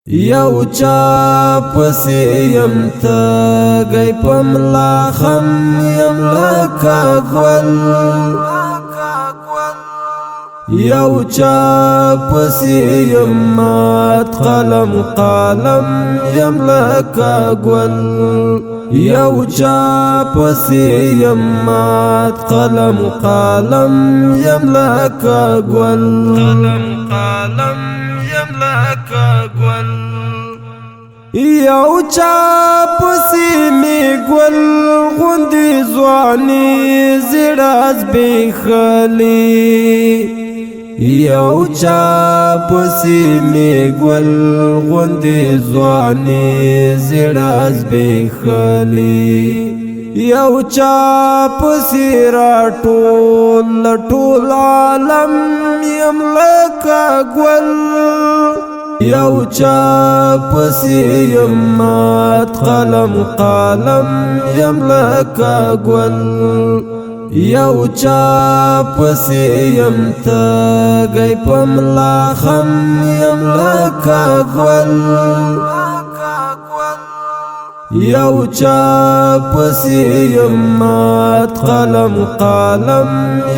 یو چا پسی یم تگئی پملا خم یم لکا گول یو چا پسی یم مات قلم یم لکا گول یو چا پسی یم مات قلم یم لکا گول یم لکا گول یو چا پسی می گل غندی زوانی زیراز بیخلی یو چا پسی می گل غندی زوانی زیراز بیخلی یو چا پسی را ټول عالم یم لکا گل یو چا پسی یم مات قلم یم لکا گل یو چا پسی یم تگئی پملا خم یم لکا گل یو چا پسی یم مات قلم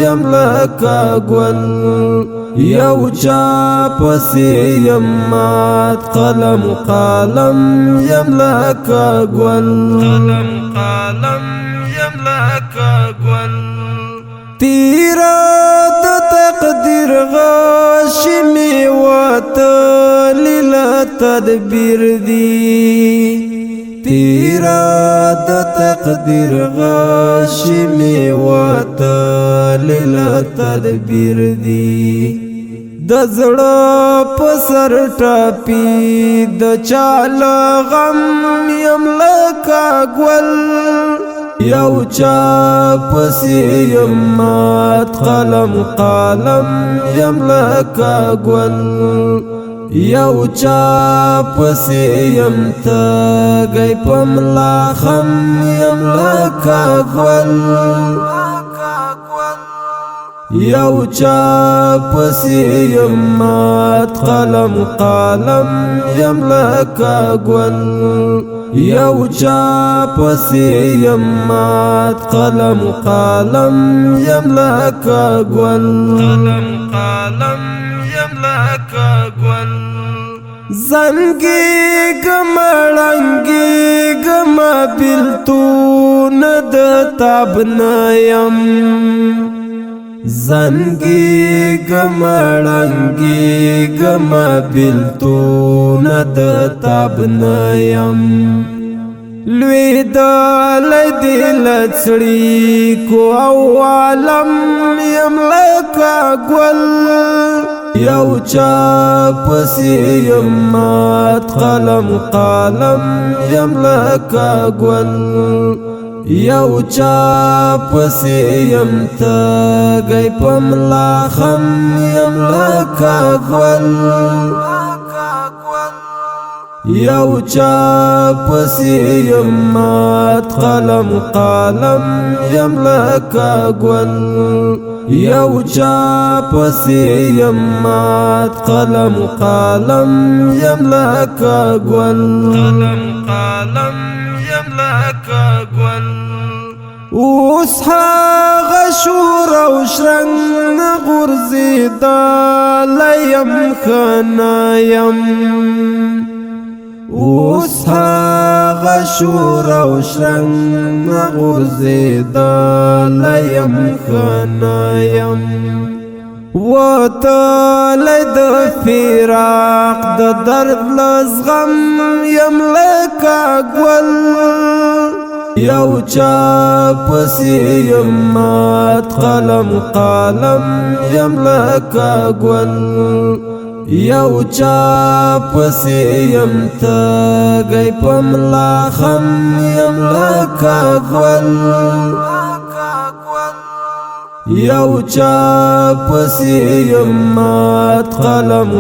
یم لکا گل یو چا پسی یم مات قلم یم لکا گل یم لکا گل تیرا د تقدیر غاشمی واتلی لتدبیر دی تیرا د تقدیر غاشمی واتلی لتدبیر دی د زړه په سر ټاپی د چال غم یم لکا گول یو چا پسی یم مات قلم یم لکا گول یو چا پسی یم تگئی پملا خم یم لکا گول یو چا پسی یم مات قلم یم لکا گول یو چا پسی یم مات قلم یم لکا گول یم لکا گول زنگی گمڑنگی گم بلتون د تابنیم زنگی گمڑنگی گم بلتون د تابنیم لوی دلی دل چڑی کو عالم یم لکا گول یو چا پسی یم مات قلم یم لکا گول یو چا پسی یم تگئی پملا خم یم لکا گول یو چا پسی یم مات قلم یم لکا گول یو چا پسی یم مات قلم یم لکا گول یم لکا گول اوس هاغه شور او شرنګ غورځېدلی ښه اوس هاغه شور او شرنګ غورځېدلی ښه وتلی د فراق د درد له زغم یم لکا گول یو چا پسی یم مات قلم یم لکا گول یو چا پسی یم تگئی پملا خم یم لکا گول یو چا پسی یم مات قلم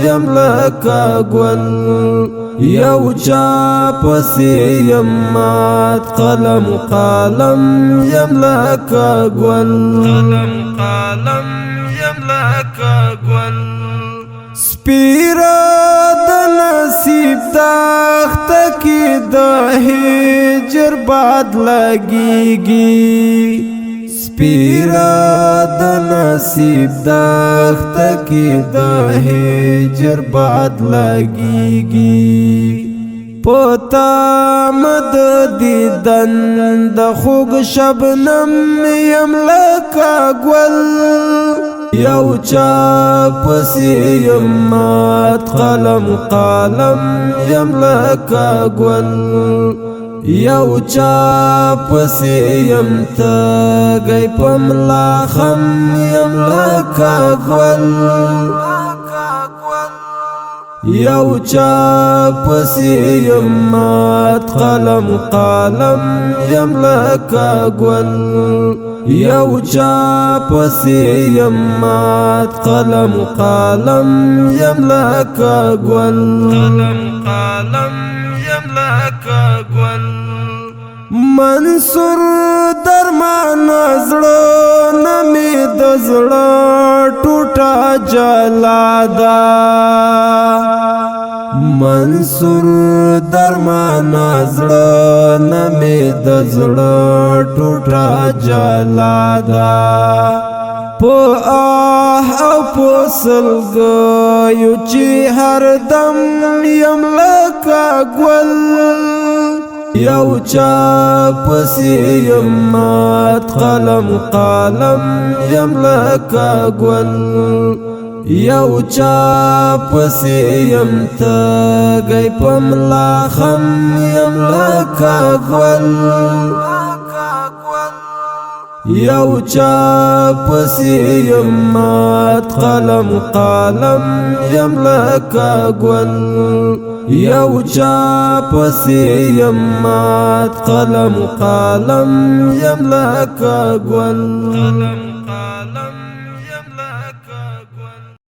یم لکا گول یو چا پسی یم مات قلم یم لکا گول یم لکا گول سپیرا د نصیب داخته کی د هجر باد لګیږي سپیرا د نصیب داخته کی د هجر باد لګیږي پتا مد دیدن د خوږ شبنم یم لکه ګل یو چا پسې یم مات قلم یم لکه ګل یو چا پسې یم تږی په ملا خم یم لکه ګل یو چا پسې یم مات قلم یم لکه ګل یو چا پسې یم مات قلم یم لکه ګل یم لکه ګل منصور درمان زړه نمې د زړه ټوټه جلادا منصور درمان زړه نمې د زړه ټوټه جلادا په او په سلګیو چې هر دم یم لکه ګل یو چا پسې یم مات قلم یم لکه ګل یو چا پسې یم تږی په ملا خم یم لکه ګل یو چا پسې یم مات قلم یم لکه ګل یو چا پسې یم مات قلم یم لکه ګل